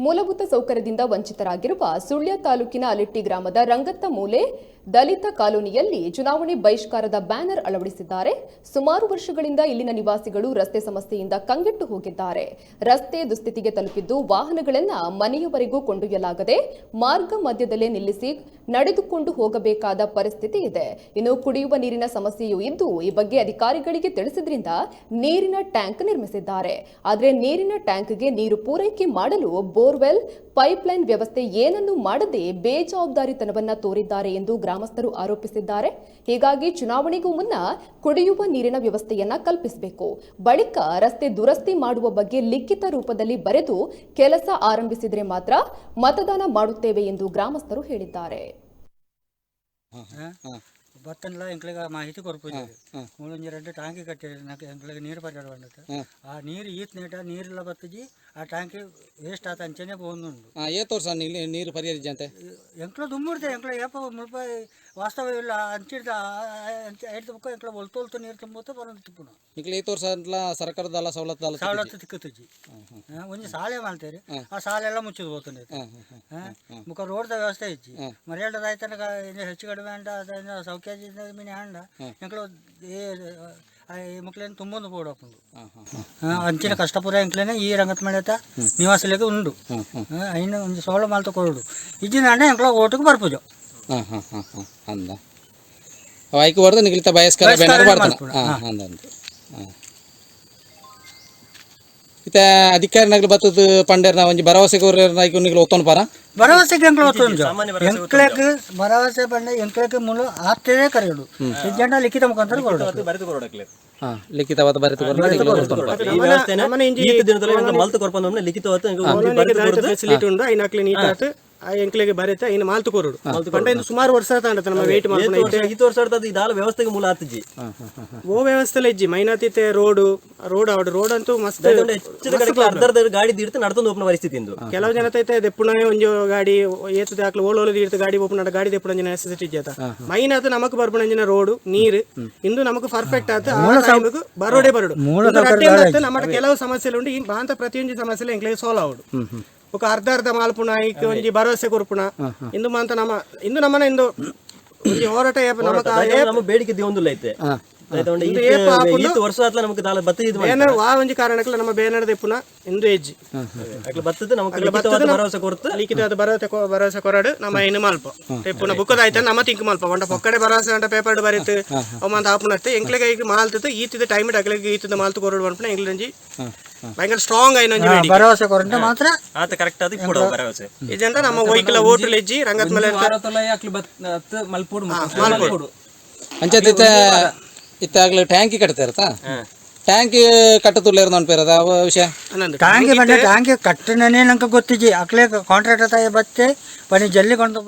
ಮೂಲಭೂತ ಸೌಕರ್ಯದಿಂದ ವಂಚಿತರಾಗಿರುವ ಸುಳ್ಯ ತಾಲೂಕಿನ ಅಲಿಟ್ಟಿ ಗ್ರಾಮದ ರಂಗತ್ತ ಮೂಲೆ ದಲಿತ ಕಾಲೋನಿಯಲ್ಲಿ ಚುನಾವಣೆ ಬಹಿಷ್ಕಾರದ ಬ್ಯಾನರ್ ಅಳವಡಿಸಿದ್ದಾರೆ. ಸುಮಾರು ವರ್ಷಗಳಿಂದ ಇಲ್ಲಿನ ನಿವಾಸಿಗಳು ರಸ್ತೆ ಸಮಸ್ಯೆಯಿಂದ ಕಂಗೆಟ್ಟು ಹೋಗಿದ್ದಾರೆ. ರಸ್ತೆ ದುಸ್ಥಿತಿಗೆ ತಲುಪಿದ್ದು ವಾಹನಗಳನ್ನ ಮನೆಯವರೆಗೂ ಕೊಂಡೊಯ್ಯಲಾಗದೆ ಮಾರ್ಗ ಮಧ್ಯದಲ್ಲೇ ನಿಲ್ಲಿಸಿ ನಡೆದುಕೊಂಡು ಹೋಗಬೇಕಾದ ಪರಿಸ್ಥಿತಿ ಇದೆ. ಇನ್ನು ಕುಡಿಯುವ ನೀರಿನ ಸಮಸ್ಯೆಯೂ ಇದ್ದು ಈ ಬಗ್ಗೆ ಅಧಿಕಾರಿಗಳಿಗೆ ತಿಳಿಸಿದ್ರಿಂದ ನೀರಿನ ಟ್ಯಾಂಕ್ ನಿರ್ಮಿಸಿದ್ದಾರೆ. ಆದರೆ ನೀರಿನ ಟ್ಯಾಂಕ್ಗೆ ನೀರು ಪೂರೈಕೆ ಮಾಡಲು ಬೋರ್ವೆಲ್ ಪೈಪ್ಲೈನ್ ವ್ಯವಸ್ಥೆ ಏನನ್ನೂ ಮಾಡದೆ ಬೇಜವಾಬ್ದಾರಿತನವನ್ನ ತೋರಿದ್ದಾರೆ ಎಂದು ಗ್ರಾಮಸ್ಥರು ಆರೋಪಿಸಿದ್ದಾರೆ. ಹೀಗಾಗಿ ಚುನಾವಣೆಗೂ ಮುನ್ನ ಕುಡಿಯುವ ನೀರಿನ ವ್ಯವಸ್ಥೆಯನ್ನ ಕಲ್ಪಿಸಬೇಕು, ಬಳಿಕ ರಸ್ತೆ ದುರಸ್ತಿ ಮಾಡುವ ಬಗ್ಗೆ ಲಿಖಿತ ರೂಪದಲ್ಲಿ ಬರೆದು ಕೆಲಸ ಆರಂಭಿಸಿದರೆ ಮಾತ್ರ ಮತದಾನ ಮಾಡುತ್ತೇವೆ ಎಂದು ಗ್ರಾಮಸ್ಥರು ಹೇಳಿದ್ದಾರೆ. ಬತ್ತನಲ್ಲ ಎಂಕ್ಳಿಗೆ ಮಾಹಿತಿ ಕೊರ್ಪುಜಿ ಮೂಳೊಂಜಿ ರೆಡ್ಡು ಟ್ಯಾಂಕಿ ಕಟ್ಟಿ ಎಂಕ್ಳಿಗೆ ನೀರು ಪಡ್ಡಾಡ್ಬಂಡತ ಆ ನೀರು ಈತ್ ನೀಟ ನೀರೆಲ್ಲ ಬತ್ತಜಿ ಆ ಟ್ಯಾಂಕಿ ವೇಸ್ಟ್ ಆತ ಅಂಚನೆ ಬೋಂದುಂಡು ಏ ತೋರ್ಸ ನೀರು ಪರಿಹರಿಸಂತೆ ಎಂಕ್ಳ ದುಮ್ಮುಡ್ದೆ ಎಂಕ್ಳ ಏಪ ಮುಲ್ಪ ವಾಸ್ತವ ಇಲ್ಲ ಅಂಚಿಡ್ದ ಐದು ಬುಕ್ಕ ಎಂಕ್ಳ ಒಲ್ತೋಲ್ತು ನೀರು ತುಂಬುತ್ತೆ ಬರೋದು ತಿಪ್ಪುನು ಇಂಕ್ಳ ಈ ತೋರ್ಸ ಸರ್ಕಾರದಲ್ಲ ಸವಲತ್ತು ತಿಕ್ಕುತ್ತಜಿ ಒಂಜಿ ಸಾಲೆ ಮಾಡ್ತೇರಿ ಆ ಸಾಲೆ ಎಲ್ಲ ಮುಚ್ಚಿದ್ ಹೋಗ್ತಾನೆ ಮುಖ ರೋಡ್ದ ವ್ಯವಸ್ಥೆ ಇಜ್ಜಿ ಮರ್ಯಾದ ಆಯ್ತನ ಹೆಚ್ಚು ಕಡಿಮೆ ಅಂಡ ಅದನ್ನ ಸೌಖ್ಯ ಮೀನು ಹಂಡ ಎಂಕ್ಳು ಮಕ್ಳೇನು ತುಂಬೊಂದು ಬೋಡಪ್ಪುಂಡು ಅಂಚಿನ ಕಷ್ಟಪುರ ಎಂಕ್ಲೇನೆ ಈ ರಂಗತ್ ಮಾಡತ್ತ ನಿವಾಸಲಿಗೆ ಉಂಡು ಐನ ಒಂದು ಸೋಳ ಮಾಲ್ತ ಕೊರಡು ಇಜ್ಜಿನ ಹಂಡ ಎಂಕ್ಳ ಓಟಕ್ಕೆ ಬರ್ಪುಜು ಅಂದ ವಾಯ್ಕು ಬರ್ದು ನಿಗಲಿತ ಬಯಸ್ಕರ ಬ್ಯಾನರ್ ಬರ್ತಾನೆ ಇತ್ತ ಅಧಿಕಾರಿನಾಗ್ಲಿ ಬತ್ತದ ಪಂಡೇರ್ನ ಒಂಜಿ ಭರವಸೆ ಕೋರ್ನಾಯ್ಕು ನಿಗ್ಲು ಒತ್ತೊಂದು ಪಾರ ಭರವಸೆಗೆ ಎಂಕ್ಳು ಒತ್ತೊಂದು ಎಂಕ್ಳಕ್ಕೆ ಭರವಸೆ ಬಂದ ಎಂಕ್ಳಕ್ಕೆ ಮೂಲ ಆಪ್ತದೇ ಕರೆಯೋದು ಇಜ್ಜಂಡ ಲಿಖಿತ ಮುಖಾಂತರ ಕೊರಡು ಲಿಖಿತವಾದ ಬರೆದು ಫೆಸಿಲಿಟಿ ಉಂಡು ಐನಾಕ್ಲಿ ನೀಟ್ ಎಂಕ್ಲೆಗೆ ಬರುತ್ತೆ ಇನ್ನು ಮಾಲ್ತು ಕೊರಡು ಪಂಡ ಇಂದು ಸುಮಾರು ವರ್ಷ ತಾಂಡತ ನಮ್ಮ ವೇಟ್ ಮಾಡ್ಕೊಂಡು ಈ ವರ್ಷ ಇದಾಲ ವ್ಯವಸ್ಥೆಗೆ ಮೂಲ ಆತಜಿ ಓ ವ್ಯವಸ್ಥೆ ಇಜ್ಜಿ ಮೈನಾತಿತೆ ರೋಡ್ ರೋಡ್ ಅಂತೂ ಮಸ್ತ್ ಅರ್ಧ ಗಾಡಿ ಇಡ್ತು ನಡ್ಕೊಂಡು ಹೋಗ್ನ ಪರಿಸ್ಥಿತಿ ಇಂದು ಕೆಲವು ಜನ ತೈತೆ ದೆಪ್ಪುಣ ಒಂಜು ಗಾಡಿ ಏತದೆ ಹಾಕ್ಲು ಓಲೋಲಿ ಇಡ್ತು ಗಾಡಿ ಓಪನ್ ಗಾಡಿ ದೆಪ್ಪುಣ ನೆಸೆಸಿಟಿ ಇಜ್ಜಾತ ಮೈನಾತ್ ನಮಕ್ ಬರ್ಪುಣಂಜಿನ ರೋಡ್ ನೀರು ಇಂದು ನಮಕ್ ಪರ್ಫೆಕ್ಟ್ ಆತ ಬರೋಡೆ ಬರೋಡು ನಮ್ಮ ಕೆಲವು ಸಮಸ್ಯೆ ಉಂಟು ಈ ಬಾಂತ ಪ್ರತಿಯೊಂದು ಸಮಸ್ಯೆ ಎಂಕ್ಲೆಗೆ ಸೋಲ್ ಆವಡು ఒక అర్ధ మాల్పున ಒಂಜಿ ಭರವಸೆ ಕೊರ್ಪುನ ಇಂದು ಮಾಂತ ನಮ್ಮ ಇಂದು ನಮ್ಮನ ಇಂದು ಒಂಜಿ ಹೋರಾಟ ನಮ್ಮ ಬೇಡಿಕೆ ದೇವೊಂದುಲ್ಲ ಐತೆ ವರ್ಷ ಆತ್ಲ ನಮಗೆ ದಾಲ ಬತ್ತದ ಬೇನರ್ ವಾ ಒಂಜಿ ಕಾರಣಕ್ಕೆ ನಮ್ಮ ಬೇನರ್ ದೆಪ್ಪುನ ಇಂದು ಎಜ್ಜಿ ಅಕ್ಲ ಬತ್ತದ ನಮಗೆ ಲಿಖಿತವಾದ ಭರವಸೆ ಕೊರ್ತು ಲಿಖಿತವಾದ ಭರವಸೆ ಕೊರಡು ನಮ್ಮ ಇನ್ನು ಮಾಲ್ಪ ತೆಪ್ಪುನ ಬುಕ್ಕದ ಆಯ್ತ ನಮ್ಮ ತಿಂಕ್ ಮಾಲ್ಪ ಒಂಟ ಪೊಕ್ಕಡೆ ಭರವಸೆ ಅಂಟ ಪೇಪರ್ ಬರೀತು ಅವಂತ ಆಪುನತ್ತೆ ಎಂಕ್ಲೆಗೆ ಈಗ ಮಾಲ್ತದ ಈತಿದ ಟೈಮ್ ಅಕ್ಲೆಗೆ ಈತಿದ ಮಾಲ್ತು ಕೊರಡು ಬಂಪನ ಎಂಗ್ಲಂಜಿ ಭಯಂಕರ ಸ್ಟ್ರಾಂಗ್ ಆಯ್ನ ಭರವಸೆ ಕೊರಡು ಮಾತ್ರ ಆತ ಕರೆಕ್ಟ್ ಆದ ಇಪ್ಪಡು ಭರವಸೆ ಇದಂತ ನಮ್ಮ ವೈಕಲ ಓಟಲ್ ಎಜ್ಜಿ ರಂಗತ್ ಮೇಲೆ ಮಲ್ಪೋಡು ಅಂಚೆ ಇತ್ತಾಗ್ಲೂ ಟ್ಯಾಂಕಿ ಕಟ್ತಾರತಾ ಟ್ಯಾಂಕಿ ಕಟ್ಟತುಳ್ಳೇರು ಅನ್ಪೇರದ ವಿಷಯ ಟ್ಯಾಂಕಿ ಬಂದ ಟ್ಯಾಂಕಿ ಕಟ್ಟನೇ ನಂಗೆ ಗೊತ್ತಿಜ್ಜಿ ಅಕ್ಲೆ ಕಾಂಟ್ರಾಕ್ಟರ್ ತಾಯಿ ಬತ್ತೆ ಪನಿ ಜಲ್ಲಿ ಕೊಂಡು